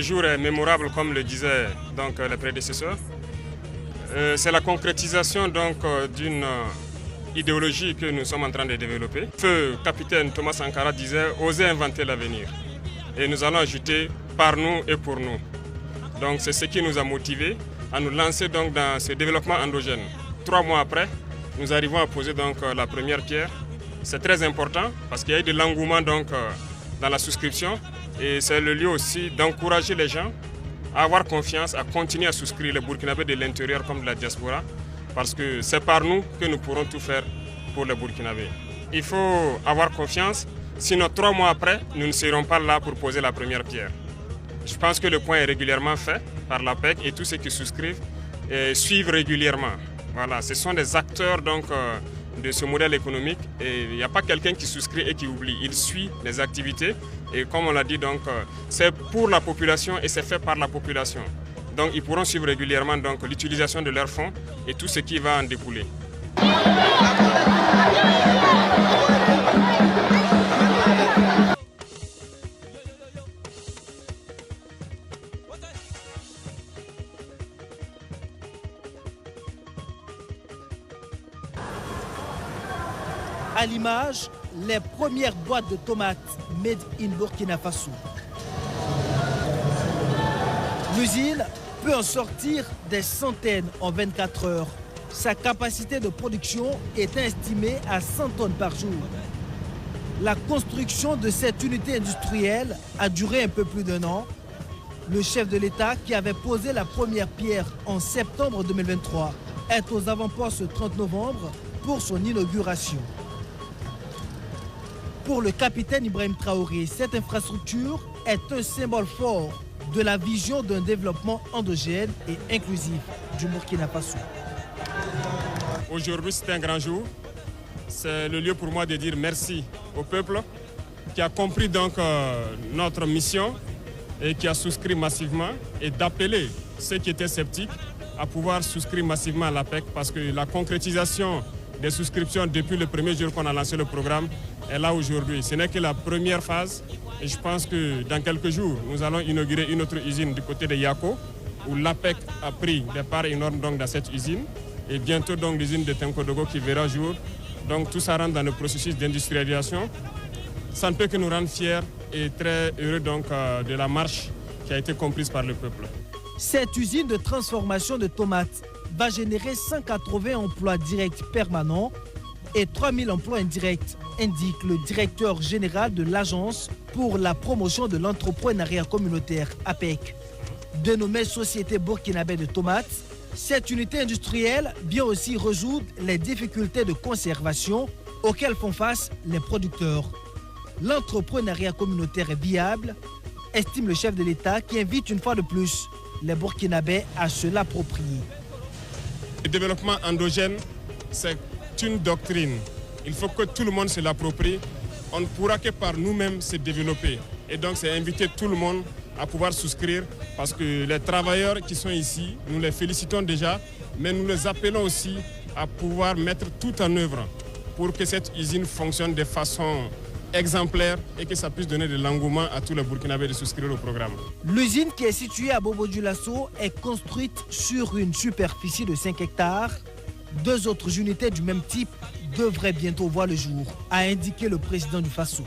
ce jour est mémorable, comme le disaient donc, les prédécesseurs. C'est la concrétisation d'une idéologie que nous sommes en train de développer. Feu capitaine Thomas Sankara disait « Osez inventer l'avenir ». Et nous allons ajouter « par nous et pour nous ». Donc c'est ce qui nous a motivés à nous lancer donc, dans ce développement endogène. 3 mois après, nous arrivons à poser donc, la première pierre. C'est très important parce qu'il y a eu de l'engouement dans la souscription et c'est le lieu aussi d'encourager les gens à avoir confiance, à continuer à souscrire les Burkinabés de l'intérieur comme de la diaspora parce que c'est par nous que nous pourrons tout faire pour les Burkinabés. Il faut avoir confiance, sinon 3 mois après, nous ne serons pas là pour poser la première pierre. Je pense que le point est régulièrement fait par l'APEC et tous ceux qui souscrivent suivent régulièrement. Voilà, ce sont des acteurs donc, de ce modèle économique et il n'y a pas quelqu'un qui souscrit et qui oublie. Il suit les activités et comme on l'a dit, c'est pour la population et c'est fait par la population. Donc ils pourront suivre régulièrement l'utilisation de leurs fonds et tout ce qui va en découler. À l'image, les premières boîtes de tomates made in Burkina Faso. L'usine peut en sortir des centaines en 24 heures. Sa capacité de production est estimée à 100 tonnes par jour. La construction de cette unité industrielle a duré un peu plus d'1 an. Le chef de l'État, qui avait posé la première pierre en septembre 2023, est aux avant-postes ce 30 novembre pour son inauguration. Pour le capitaine Ibrahim Traoré, cette infrastructure est un symbole fort de la vision d'un développement endogène et inclusif du Burkina Faso. Aujourd'hui, c'est un grand jour. C'est le lieu pour moi de dire merci au peuple qui a compris notre mission et qui a souscrit massivement et d'appeler ceux qui étaient sceptiques à pouvoir souscrire massivement à l'APEC parce que la concrétisation des souscriptions depuis le premier jour qu'on a lancé le programme est là aujourd'hui. Ce n'est que la première phase et je pense que dans quelques jours, nous allons inaugurer une autre usine du côté de Yako où l'APEC a pris des parts énormes dans cette usine et bientôt l'usine de Tenkodogo qui verra jour. Donc tout ça rentre dans le processus d'industrialisation. Ça ne peut que nous rendre fiers et très heureux de la marche qui a été comprise par le peuple. Cette usine de transformation de tomates va générer 180 emplois directs permanents et 3000 emplois indirects, indique le directeur général de l'Agence pour la promotion de l'entrepreneuriat communautaire, APEC. Dénommée Société burkinabé de tomates, cette unité industrielle vient aussi résoudre les difficultés de conservation auxquelles font face les producteurs. L'entrepreneuriat communautaire est viable, estime le chef de l'État qui invite une fois de plus les Burkinabés à se l'approprier. Le développement endogène, c'est une doctrine. Il faut que tout le monde se l'approprie. On ne pourra que par nous-mêmes se développer. Et donc c'est inviter tout le monde à pouvoir souscrire parce que les travailleurs qui sont ici, nous les félicitons déjà, mais nous les appelons aussi à pouvoir mettre tout en œuvre pour que cette usine fonctionne de façon exemplaire et que ça puisse donner de l'engouement à tous les Burkinabés de souscrire au programme. L'usine qui est située à Bobo-Dioulasso est construite sur une superficie de 5 hectares. 2 autres unités du même type devraient bientôt voir le jour, a indiqué le président du Faso.